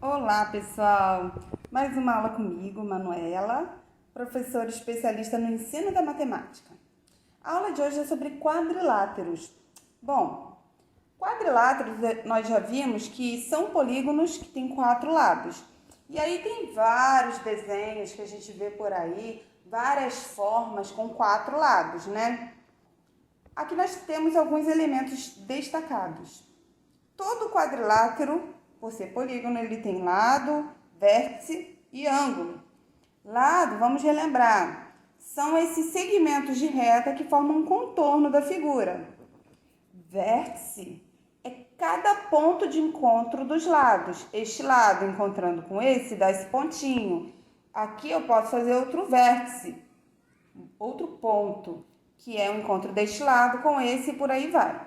Olá, pessoal! Mais uma aula comigo, Manuela, professora especialista no ensino da matemática. A aula de hoje é sobre quadriláteros. Bom, quadriláteros nós já vimos que são polígonos que têm 4 lados. E aí tem vários desenhos que a gente vê por aí, várias formas com 4 lados, né? Aqui nós temos alguns elementos destacados. Todo quadrilátero, por ser polígono, ele tem lado, vértice e ângulo. Lado, vamos relembrar, são esses segmentos de reta que formam um contorno da figura. Vértice é cada ponto de encontro dos lados. Este lado encontrando com esse, dá esse pontinho. Aqui eu posso fazer outro vértice, outro ponto, que é o encontro deste lado com esse e por aí vai.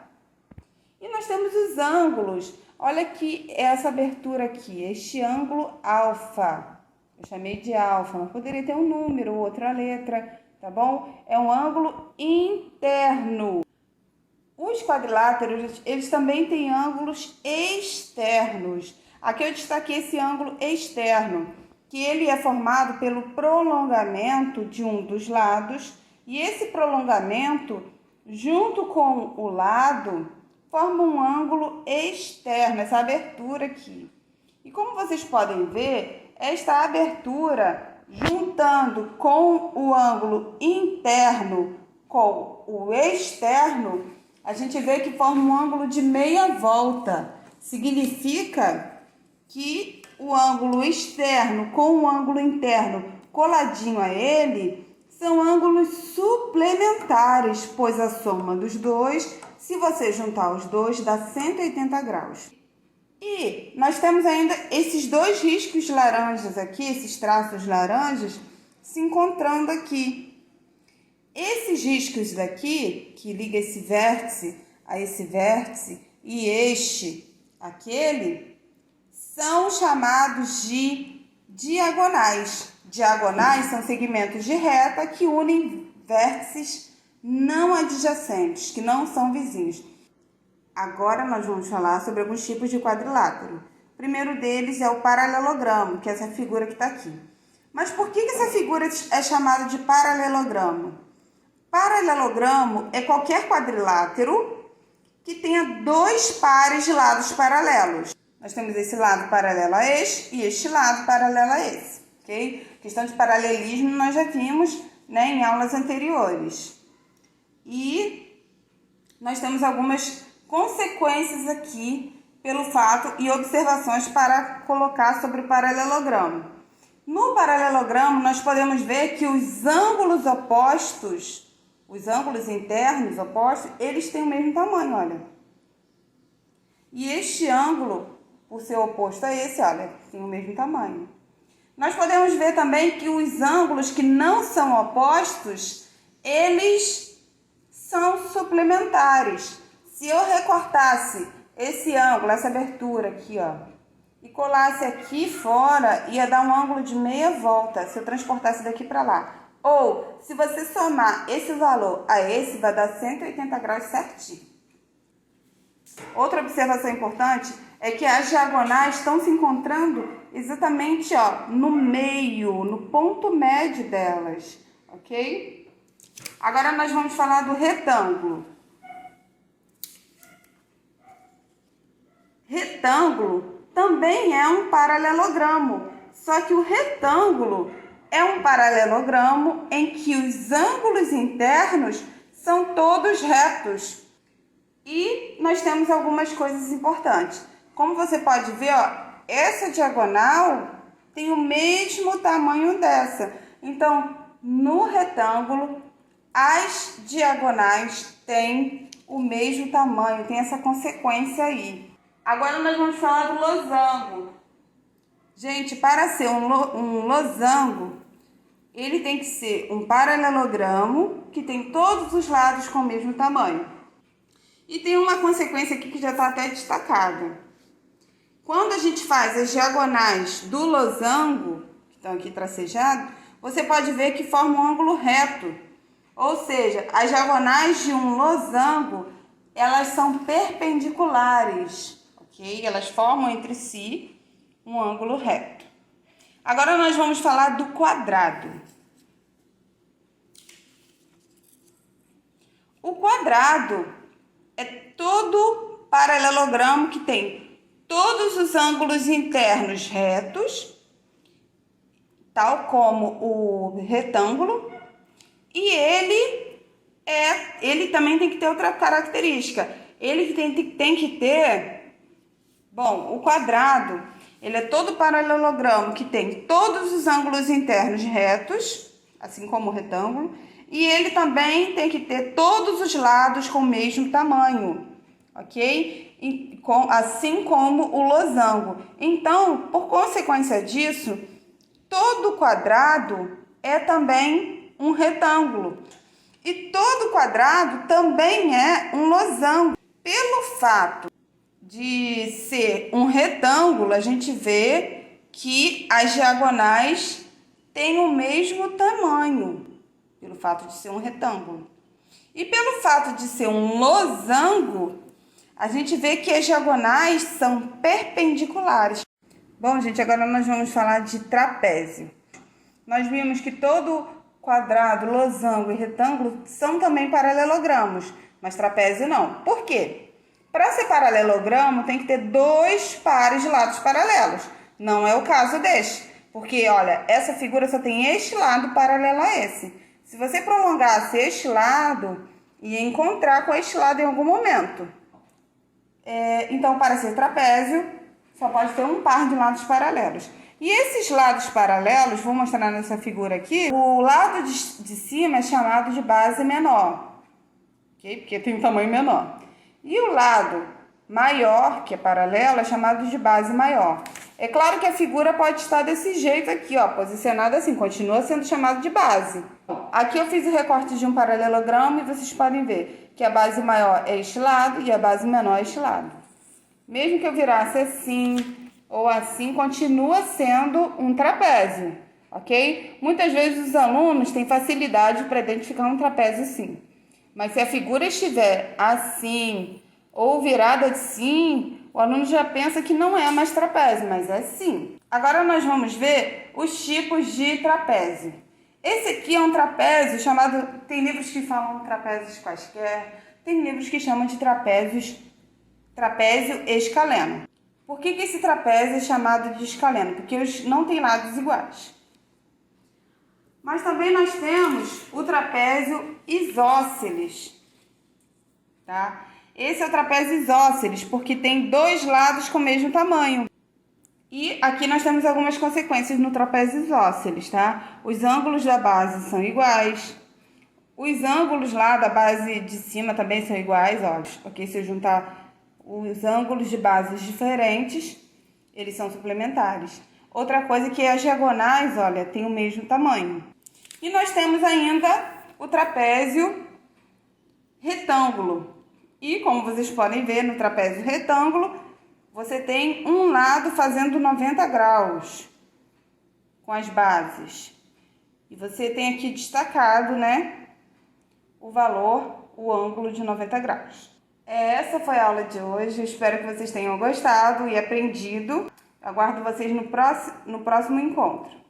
E nós temos os ângulos. Olha aqui essa abertura aqui, este ângulo alfa. Eu chamei de alfa, mas poderia ter um número, outra letra, tá bom? É um ângulo interno. Os quadriláteros, eles também têm ângulos externos. Aqui eu destaquei esse ângulo externo, que ele é formado pelo prolongamento de um dos lados, e esse prolongamento, junto com o lado, forma um ângulo externo, essa abertura aqui. E como vocês podem ver, esta abertura, juntando com o ângulo interno com o externo, a gente vê que forma um ângulo de meia volta. Significa que o ângulo externo com o ângulo interno coladinho a ele são ângulos suplementares, pois a soma dos dois, se você juntar os dois, dá 180 graus. E nós temos ainda esses dois riscos laranjas aqui, esses traços laranjas, se encontrando aqui. Esses riscos daqui, que liga esse vértice a esse vértice e este aquele, são chamados de diagonais. Diagonais são segmentos de reta que unem vértices não adjacentes, que não são vizinhos. Agora nós vamos falar sobre alguns tipos de quadrilátero. O primeiro deles é o paralelogramo, que é essa figura que está aqui. Mas por que essa figura é chamada de paralelogramo? Paralelogramo é qualquer quadrilátero que tenha dois pares de lados paralelos. Nós temos esse lado paralelo a este e este lado paralelo a esse, ok? Questão de paralelismo nós já vimos, né, em aulas anteriores. E nós temos algumas consequências aqui pelo fato e observações para colocar sobre o paralelogramo. No paralelogramo, nós podemos ver que os ângulos opostos, os ângulos internos opostos, eles têm o mesmo tamanho, olha. E este ângulo, por ser oposto a esse, olha, tem o mesmo tamanho. Nós podemos ver também que os ângulos que não são opostos, eles são suplementares. Se eu recortasse esse ângulo, essa abertura aqui, ó, e colasse aqui fora, ia dar um ângulo de meia volta, se eu transportasse daqui para lá. Ou, se você somar esse valor a esse, vai dar 180 graus certinho. Outra observação importante é que as diagonais estão se encontrando exatamente, ó, no meio, no ponto médio delas, ok? Agora nós vamos falar do retângulo. Retângulo também é um paralelogramo, só que o retângulo é um paralelogramo em que os ângulos internos são todos retos. E nós temos algumas coisas importantes. Como você pode ver, ó, essa diagonal tem o mesmo tamanho dessa. Então, no retângulo, as diagonais têm o mesmo tamanho, tem essa consequência aí. Agora nós vamos falar do losango. Gente, para ser um losango, ele tem que ser um paralelogramo que tem todos os lados com o mesmo tamanho. E tem uma consequência aqui que já está até destacada. Quando a gente faz as diagonais do losango, que estão aqui tracejadas, você pode ver que forma um ângulo reto. Ou seja, as diagonais de um losango, elas são perpendiculares, ok? Elas formam entre si um ângulo reto. Agora nós vamos falar do quadrado. O quadrado é todo paralelogramo que tem todos os ângulos internos retos, tal como o retângulo, e ele também tem que ter outra característica. Ele tem que ter, o quadrado, ele é todo paralelogramo que tem todos os ângulos internos retos, assim como o retângulo, e ele também tem que ter todos os lados com o mesmo tamanho, ok? Assim como o losango. Então, por consequência disso, todo quadrado é também um retângulo. E todo quadrado também é um losango. Pelo fato de ser um retângulo, a gente vê que as diagonais têm o mesmo tamanho, pelo fato de ser um retângulo. E pelo fato de ser um losango, a gente vê que as diagonais são perpendiculares. Bom, gente, agora nós vamos falar de trapézio. Nós vimos que todo quadrado, losango e retângulo são também paralelogramos, mas trapézio não. Por quê? Para ser paralelogramo, tem que ter dois pares de lados paralelos. Não é o caso deste, porque, olha, essa figura só tem este lado paralelo a esse. Se você prolongasse este lado, ia encontrar com este lado em algum momento. Então, para ser trapézio, só pode ter um par de lados paralelos. E esses lados paralelos, vou mostrar nessa figura aqui, o lado de cima é chamado de base menor, ok? Porque tem um tamanho menor. E o lado maior, que é paralelo, é chamado de base maior. É claro que a figura pode estar desse jeito aqui, ó, posicionada assim, continua sendo chamado de base. Aqui eu fiz o recorte de um paralelogramo e vocês podem ver que a base maior é este lado e a base menor é este lado. Mesmo que eu virasse assim ou assim, continua sendo um trapézio, ok? Muitas vezes os alunos têm facilidade para identificar um trapézio sim. Mas se a figura estiver assim ou virada assim, o aluno já pensa que não é mais trapézio, mas é sim. Agora nós vamos ver os tipos de trapézio. Esse aqui é um trapézio chamado... Tem livros que falam trapézios quaisquer, tem livros que chamam de trapézio escaleno. Por que esse trapézio é chamado de escaleno? Porque eles não têm lados iguais. Mas também nós temos o trapézio isósceles, tá? Esse é o trapézio isósceles, porque tem dois lados com o mesmo tamanho. E aqui nós temos algumas consequências no trapézio isósceles, tá? Os ângulos da base são iguais. Os ângulos lá da base de cima também são iguais, ó. Ok? Se eu juntar os ângulos de bases diferentes, eles são suplementares. Outra coisa é que as diagonais, olha, têm o mesmo tamanho. E nós temos ainda o trapézio retângulo. E como vocês podem ver no trapézio retângulo, você tem um lado fazendo 90 graus com as bases. E você tem aqui destacado, né, o valor, o ângulo de 90 graus. Essa foi a aula de hoje. Eu espero que vocês tenham gostado e aprendido. Aguardo vocês no próximo encontro.